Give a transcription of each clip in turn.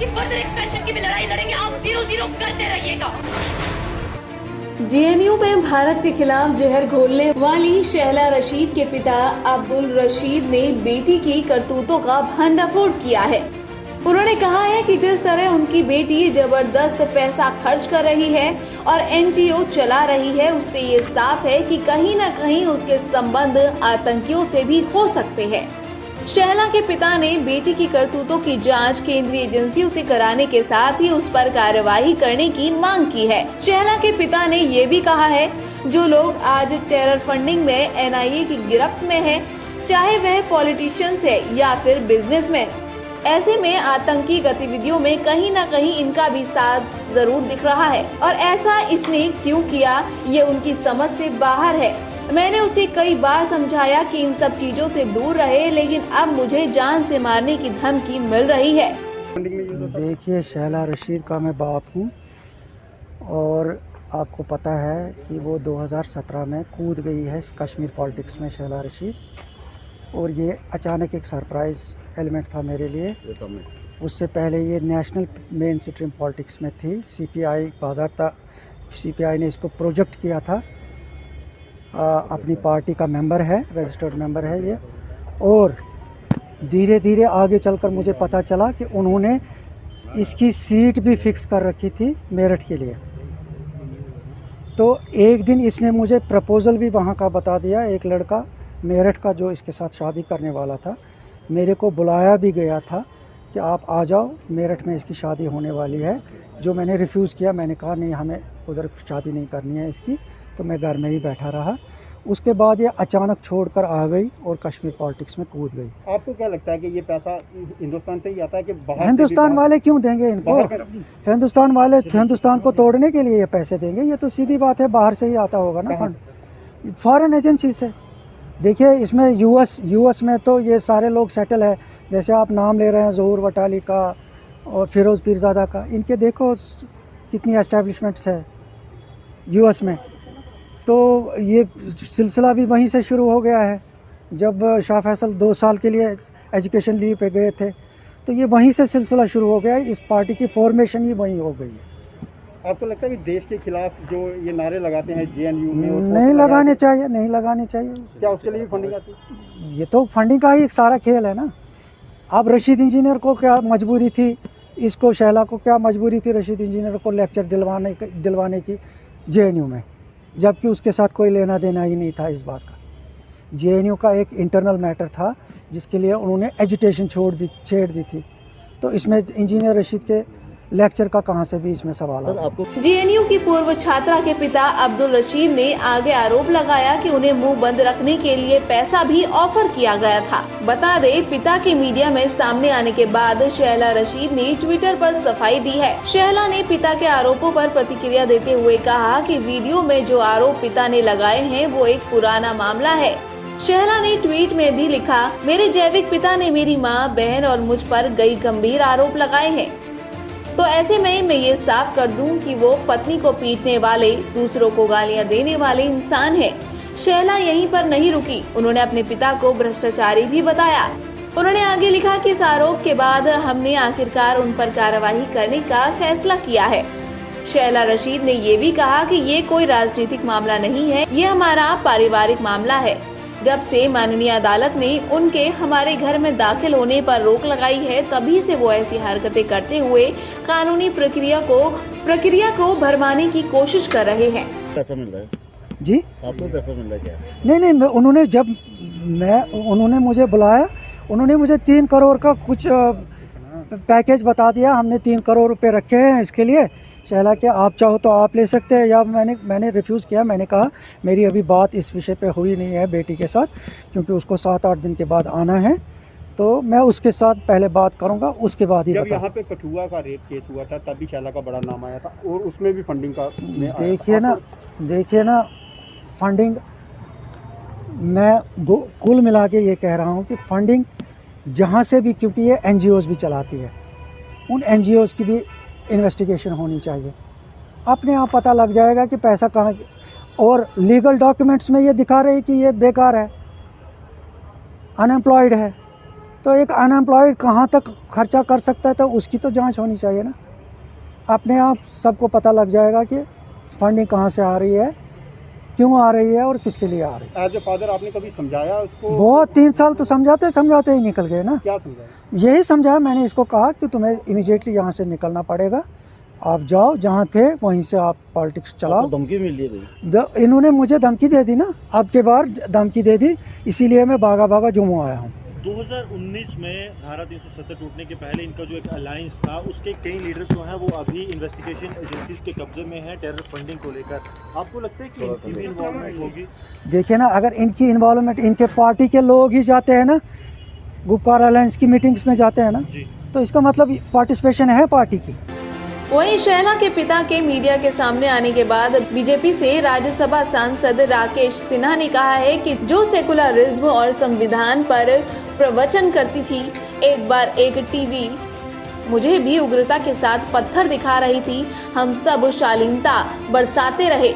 कि further expansion की भी लड़ाई लड़ेंगे, आप 0-0 करते रहिएगा। जेएनयू में भारत के खिलाफ जहर घोलने वाली शहला रशीद के पिता अब्दुल रशीद ने बेटी की करतूतों का भंडाफोड़ किया है। उन्होंने कहा है कि जिस तरह उनकी बेटी जबरदस्त पैसा खर्च कर रही है और एनजीओ चला रही है, उससे ये साफ है कि कहीं न कहीं उसके संबंध आतंकियों से भी हो सकते हैं। शहला के पिता ने बेटी की करतूतों की जांच केंद्रीय एजेंसियों से कराने के साथ ही उस पर कार्रवाई करने की मांग की है। शहला के पिता ने ये भी कहा है, जो लोग आज टेरर फंडिंग में एनआईए की गिरफ्त में हैं, चाहे वह पॉलिटिशियंस है या फिर बिजनेसमैन, ऐसे में आतंकी गतिविधियों में कहीं न कहीं इनका भी साथ जरूर दिख रहा है और ऐसा इसने क्यों किया, ये उनकी समझ से बाहर है। मैंने उसे कई बार समझाया कि इन सब चीजों से दूर रहे, लेकिन अब मुझे जान से मारने की धमकी मिल रही है। देखिए, शहला रशीद का मैं बाप हूँ और आपको पता है कि वो 2017 में कूद गई है कश्मीर पॉलिटिक्स में शहला रशीद, और ये अचानक एक सरप्राइज़ एलिमेंट था मेरे लिए। उससे पहले ये नेशनल मेन स्ट्रीम पॉलिटिक्स में थी। सीपीआई बाज़ाब्ता सीपीआई ने इसको प्रोजेक्ट किया था, अपनी पार्टी का मेंबर है, रजिस्टर्ड मेंबर है ये। और धीरे धीरे आगे चलकर मुझे पता चला कि उन्होंने इसकी सीट भी फिक्स कर रखी थी मेरठ के लिए। तो एक दिन इसने मुझे प्रपोज़ल भी वहाँ का बता दिया। एक लड़का मेरठ का जो इसके साथ शादी करने वाला था, मेरे को बुलाया भी गया था कि आप आ जाओ, मेरठ में इसकी शादी होने वाली है। जो मैंने रिफ्यूज़ किया, मैंने कहा नहीं, हमें उधर शादी नहीं करनी है इसकी, तो मैं घर में ही बैठा रहा। उसके बाद ये अचानक छोड़कर आ गई और कश्मीर पॉलिटिक्स में कूद गई। आपको क्या लगता है कि ये पैसा हिंदुस्तान से ही आता है कि बाहर? हिंदुस्तान वाले क्यों देंगे इनको? हिंदुस्तान वाले हिंदुस्तान को तोड़ने के लिए ये पैसे देंगे? ये तो सीधी बात है, बाहर से ही आता होगा ना फंड, फॉरेन एजेंसी से। देखिए, इसमें यूएस में तो ये सारे लोग सेटल है। जैसे आप नाम ले रहे हैं ज़हूर वटाली का और फिरोज़ पीरज़ादा का, इनके देखो कितनी एस्टेब्लिशमेंट्स है यूएस में। तो ये सिलसिला भी वहीं से शुरू हो गया है। जब शाह फैसल 2 साल के लिए एजुकेशन लीव पे गए थे, तो ये वहीं से सिलसिला शुरू हो गया है। इस पार्टी की फॉर्मेशन ही वहीं हो गई है। आपको लगता है कि देश के खिलाफ जो ये नारे लगाते हैं जेएनयू में, नहीं लगाने चाहिए, नहीं लगाने चाहिए। क्या उसके लिए भी फंडिंग आती है? ये तो फंडिंग का ही एक सारा खेल है ना। अब रशीद इंजीनियर को क्या मजबूरी थी, इसको शहला को क्या मजबूरी थी रशीद इंजीनियर को लेक्चर दिलवाने की जेएनयू में, जबकि उसके साथ कोई लेना देना ही नहीं था इस बात का। जेएनयू का एक इंटरनल मैटर था जिसके लिए उन्होंने एजुटेशन छेड़ दी थी। तो इसमें इंजीनियर रशीद के लेक्चर का कहां से भी इसमें सवाल है। जेएनयू की पूर्व छात्रा के पिता अब्दुल रशीद ने आगे आरोप लगाया कि उन्हें मुंह बंद रखने के लिए पैसा भी ऑफर किया गया था। बता दे, पिता के मीडिया में सामने आने के बाद शहला रशीद ने ट्विटर पर सफाई दी है। शहला ने पिता के आरोपों पर प्रतिक्रिया देते हुए कहा कि वीडियो में जो आरोप पिता ने लगाए हैं वो एक पुराना मामला है। शहला ने ट्वीट में भी लिखा, मेरे जैविक पिता ने मेरी माँ, बहन और मुझ पर कई गंभीर आरोप लगाए हैं, तो ऐसे में मैं ये साफ कर दूं कि वो पत्नी को पीटने वाले, दूसरों को गालियां देने वाले इंसान है। शहला यहीं पर नहीं रुकी, उन्होंने अपने पिता को भ्रष्टाचारी भी बताया। उन्होंने आगे लिखा कि इस आरोप के बाद हमने आखिरकार उन पर कार्रवाई करने का फैसला किया है। शहला रशीद ने ये भी कहा कि ये कोई राजनीतिक मामला नहीं है, ये हमारा पारिवारिक मामला है। जब से माननीय अदालत ने उनके हमारे घर में दाखिल होने पर रोक लगाई है, तभी से वो ऐसी हरकतें करते हुए कानूनी प्रक्रिया को भरमाने की कोशिश कर रहे हैं। पैसा मिल रहा है जी? आपको पैसा मिल रहा है क्या? नहीं, उन्होंने मुझे बुलाया, उन्होंने मुझे 3 करोड़ का कुछ पैकेज बता दिया। हमने 3 करोड़ रुपए रखे हैं इसके लिए, शहला के आप चाहो तो आप ले सकते हैं। या मैंने रिफ्यूज़ किया। मैंने कहा मेरी अभी बात इस विषय पे हुई नहीं है बेटी के साथ, क्योंकि उसको 7-8 दिन के बाद आना है, तो मैं उसके साथ पहले बात करूंगा, उसके बाद ही जब बता। यहाँ पे कठुआ का रेप केस हुआ था तभी शहला का बड़ा नाम आया था और उसमें भी फंडिंग का देखिए ना फंडिंग, मैं कुल मिला के ये कह रहा हूँ कि फंडिंग जहाँ से भी, क्योंकि ये एनजीओज़ भी चलाती है, उन एनजीओज़ की भी इन्वेस्टिगेशन होनी चाहिए। अपने आप पता लग जाएगा कि पैसा कहाँ, और लीगल डॉक्यूमेंट्स में ये दिखा रहे कि ये बेकार है, अनएम्प्लॉयड है, तो एक अनएम्प्लॉयड कहाँ तक खर्चा कर सकता है, तो उसकी तो जांच होनी चाहिए ना। अपने आप सबको पता लग जाएगा कि फंडिंग कहाँ से आ रही है, क्यों आ रही है और किसके लिए आ रही है। एज ए फादर आपने कभी समझाया उसको? बहुत 3 साल तो समझाते ही निकल गए ना। क्या समझाया? यही समझाया मैंने इसको, कहा कि तुम्हें इमीडिएटली यहाँ से निकलना पड़ेगा, आप जाओ जहाँ थे वहीं से आप पॉलिटिक्स चलाओ। धमकी मिल रही इन्होंने मुझे धमकी दे दी ना, अब के बार धमकी दे दी, इसीलिए मैं भागा जम्मू आया हूँ। 2019 में धारा 370 टूटने के पहले इनका जो एक अलायंस था, उसके कई लीडर्स जो हैं वो अभी इन्वेस्टिगेशन एजेंसीज के कब्जे में हैं टेरर फंडिंग को लेकर। आपको लगता है कि इनकी भी इन्वॉल्वमेंट होगी? देखिए ना, अगर इनकी इन्वॉल्वमेंट, इनके पार्टी के लोग ही जाते हैं ना, गुप्कार अलायंस की मीटिंग्स में जाते हैं ना, तो इसका मतलब पार्टिसिपेशन है पार्टी की। वहीं शैला के पिता के मीडिया के सामने आने के बाद बीजेपी से राज्यसभा सांसद राकेश सिन्हा ने कहा है कि जो सेकुलरिज्म और संविधान पर प्रवचन करती थी, एक बार एक टीवी मुझे भी उग्रता के साथ पत्थर दिखा रही थी, हम सब शालीनता बरसाते रहे।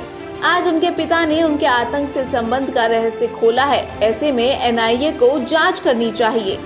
आज उनके पिता ने उनके आतंक से संबंध का रहस्य खोला है, ऐसे में NIA को जांच करनी चाहिए।